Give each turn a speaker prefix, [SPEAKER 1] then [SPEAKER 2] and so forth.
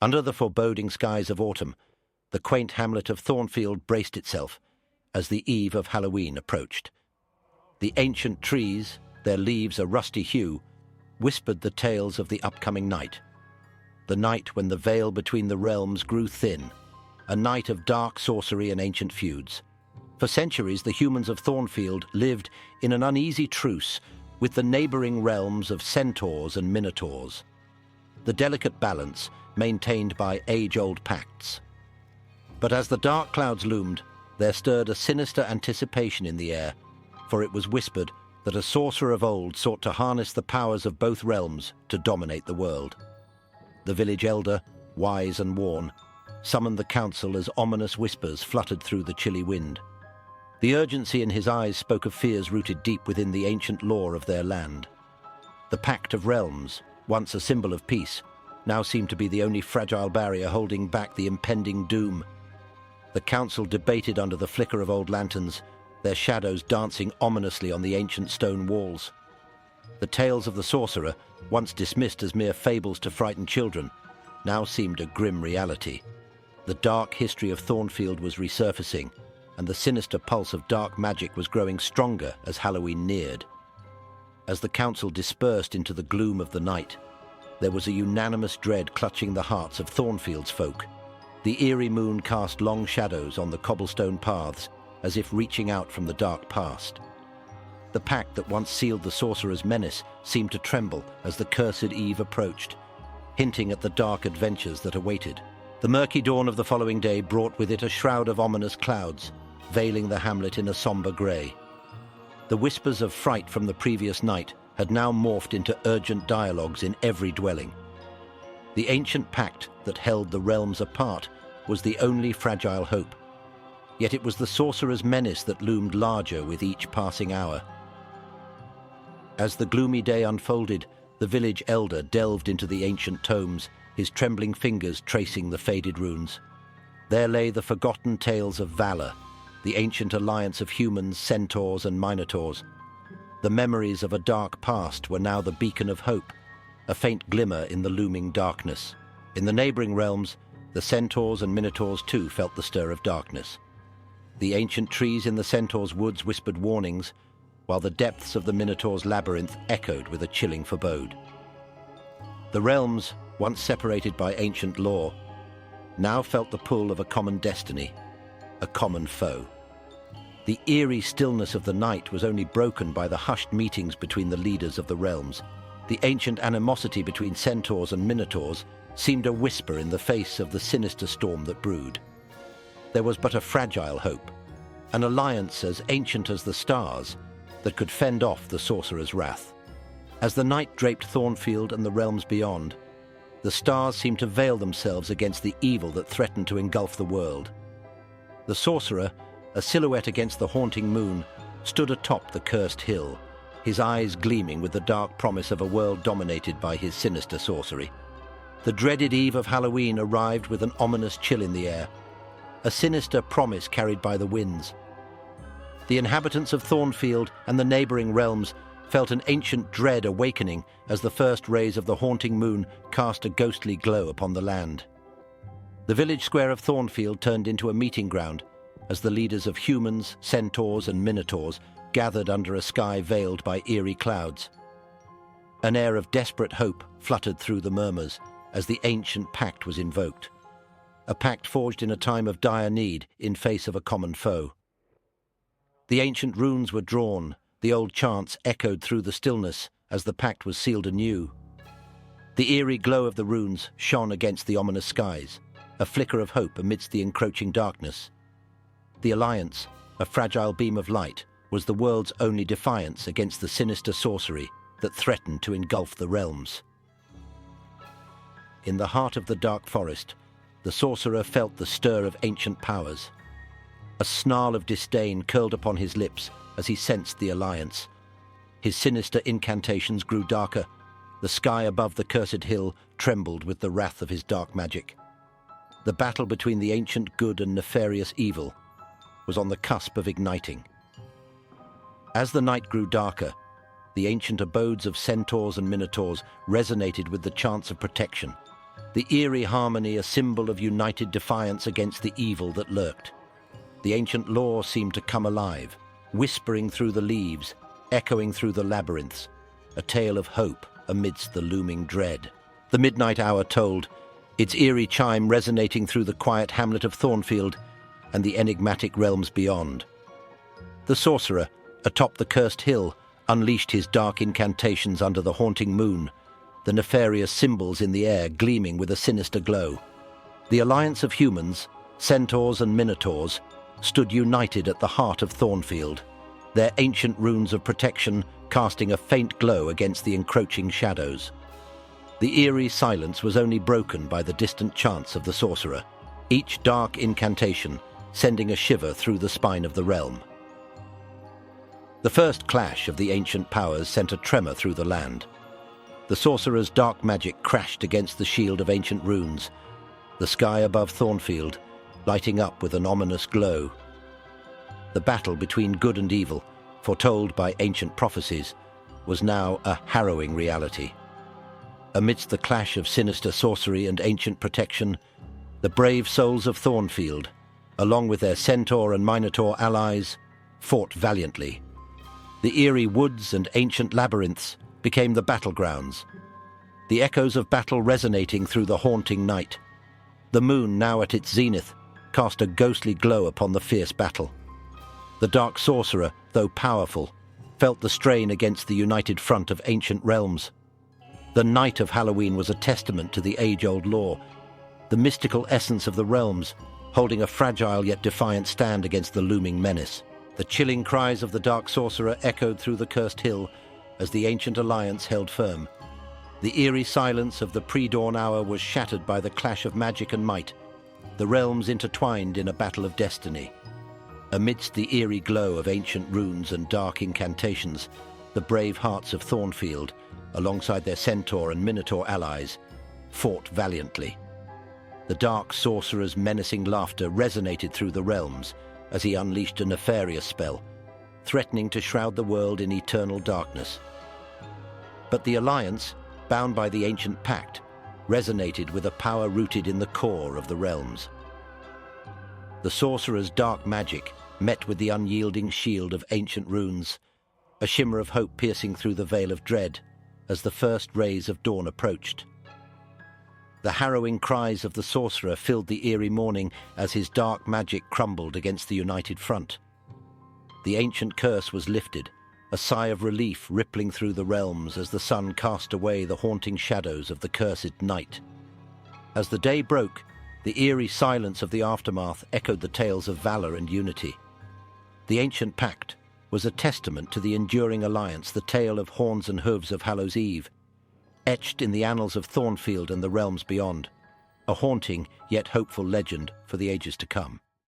[SPEAKER 1] Under the foreboding skies of autumn, the quaint hamlet of Thornfield braced itself as the eve of Halloween approached. The ancient trees, their leaves a rusty hue, whispered the tales of the upcoming night. The night when the veil between the realms grew thin, a night of dark sorcery and ancient feuds. For centuries, the humans of Thornfield lived in an uneasy truce with the neighboring realms of centaurs and minotaurs. The delicate balance maintained by age-old pacts. But as the dark clouds loomed, there stirred a sinister anticipation in the air, for it was whispered that a sorcerer of old sought to harness the powers of both realms to dominate the world. The village elder, wise and worn, summoned the council as ominous whispers fluttered through the chilly wind. The urgency in his eyes spoke of fears rooted deep within the ancient lore of their land. The Pact of Realms, once a symbol of peace, now seemed to be the only fragile barrier holding back the impending doom. The council debated under the flicker of old lanterns, their shadows dancing ominously on the ancient stone walls. The tales of the sorcerer, once dismissed as mere fables to frighten children, now seemed a grim reality. The dark history of Thornfield was resurfacing, and the sinister pulse of dark magic was growing stronger as Halloween neared. As the council dispersed into the gloom of the night, there was a unanimous dread clutching the hearts of Thornfield's folk. The eerie moon cast long shadows on the cobblestone paths, as if reaching out from the dark past. The pact that once sealed the sorcerer's menace seemed to tremble as the cursed eve approached, hinting at the dark adventures that awaited. The murky dawn of the following day brought with it a shroud of ominous clouds, veiling the hamlet in a somber grey. The whispers of fright from the previous night had now morphed into urgent dialogues in every dwelling. The ancient pact that held the realms apart was the only fragile hope. Yet it was the sorcerer's menace that loomed larger with each passing hour. As the gloomy day unfolded, the village elder delved into the ancient tomes, his trembling fingers tracing the faded runes. There lay the forgotten tales of valor, the ancient alliance of humans, centaurs, and minotaurs. The memories of a dark past were now the beacon of hope, a faint glimmer in the looming darkness. In the neighboring realms, the centaurs and minotaurs too felt the stir of darkness. The ancient trees in the centaurs' woods whispered warnings, while the depths of the minotaurs' labyrinth echoed with a chilling forebode. The realms, once separated by ancient law, now felt the pull of a common destiny, a common foe. The eerie stillness of the night was only broken by the hushed meetings between the leaders of the realms. The ancient animosity between centaurs and minotaurs seemed a whisper in the face of the sinister storm that brewed. There was but a fragile hope, an alliance as ancient as the stars that could fend off the sorcerer's wrath. As the night draped Thornfield and the realms beyond, the stars seemed to veil themselves against the evil that threatened to engulf the world. The sorcerer, a silhouette against the haunting moon, stood atop the cursed hill, his eyes gleaming with the dark promise of a world dominated by his sinister sorcery. The dreaded eve of Halloween arrived with an ominous chill in the air, a sinister promise carried by the winds. The inhabitants of Thornfield and the neighboring realms felt an ancient dread awakening as the first rays of the haunting moon cast a ghostly glow upon the land. The village square of Thornfield turned into a meeting ground as the leaders of humans, centaurs, and minotaurs gathered under a sky veiled by eerie clouds. An air of desperate hope fluttered through the murmurs as the ancient pact was invoked, a pact forged in a time of dire need in face of a common foe. The ancient runes were drawn, the old chants echoed through the stillness as the pact was sealed anew. The eerie glow of the runes shone against the ominous skies, a flicker of hope amidst the encroaching darkness. The alliance, a fragile beam of light, was the world's only defiance against the sinister sorcery that threatened to engulf the realms. In the heart of the dark forest, the sorcerer felt the stir of ancient powers. A snarl of disdain curled upon his lips as he sensed the alliance. His sinister incantations grew darker. The sky above the cursed hill trembled with the wrath of his dark magic. The battle between the ancient good and nefarious evil was on the cusp of igniting. As the night grew darker, the ancient abodes of centaurs and minotaurs resonated with the chants of protection. the eerie harmony a symbol of united defiance against the evil that lurked. The ancient lore seemed to come alive, whispering through the leaves, echoing through the labyrinths, a tale of hope amidst the looming dread. The midnight hour tolled, its eerie chime resonating through the quiet hamlet of Thornfield and the enigmatic realms beyond. The sorcerer, atop the cursed hill, unleashed his dark incantations under the haunting moon, the nefarious symbols in the air gleaming with a sinister glow. The alliance of humans, centaurs and minotaurs, stood united at the heart of Thornfield, their ancient runes of protection casting a faint glow against the encroaching shadows. The eerie silence was only broken by the distant chants of the sorcerer, each dark incantation sending a shiver through the spine of the realm. The first clash of the ancient powers sent a tremor through the land. The sorcerer's dark magic crashed against the shield of ancient runes, the sky above Thornfield lighting up with an ominous glow. The battle between good and evil, foretold by ancient prophecies, was now a harrowing reality. Amidst the clash of sinister sorcery and ancient protection, the brave souls of Thornfield, along with their centaur and minotaur allies, fought valiantly. The eerie woods and ancient labyrinths became the battlegrounds, the echoes of battle resonating through the haunting night. The moon, now at its zenith, cast a ghostly glow upon the fierce battle. The dark sorcerer, though powerful, felt the strain against the united front of ancient realms. The night of Halloween was a testament to the age-old lore, the mystical essence of the realms, holding a fragile yet defiant stand against the looming menace. The chilling cries of the dark sorcerer echoed through the cursed hill as the ancient alliance held firm. The eerie silence of the pre-dawn hour was shattered by the clash of magic and might, the realms intertwined in a battle of destiny. Amidst the eerie glow of ancient runes and dark incantations, the brave hearts of Thornfield, alongside their centaur and minotaur allies, fought valiantly. The dark sorcerer's menacing laughter resonated through the realms as he unleashed a nefarious spell, threatening to shroud the world in eternal darkness. But the alliance, bound by the ancient pact, resonated with a power rooted in the core of the realms. The sorcerer's dark magic met with the unyielding shield of ancient runes, a shimmer of hope piercing through the veil of dread as the first rays of dawn approached. The harrowing cries of the sorcerer filled the eerie morning as his dark magic crumbled against the united front. The ancient curse was lifted, a sigh of relief rippling through the realms as the sun cast away the haunting shadows of the cursed night. As the day broke, the eerie silence of the aftermath echoed the tales of valor and unity. The ancient pact was a testament to the enduring alliance, the tale of horns and hooves of Hallow's Eve, etched in the annals of Thornfield and the realms beyond, a haunting yet hopeful legend for the ages to come.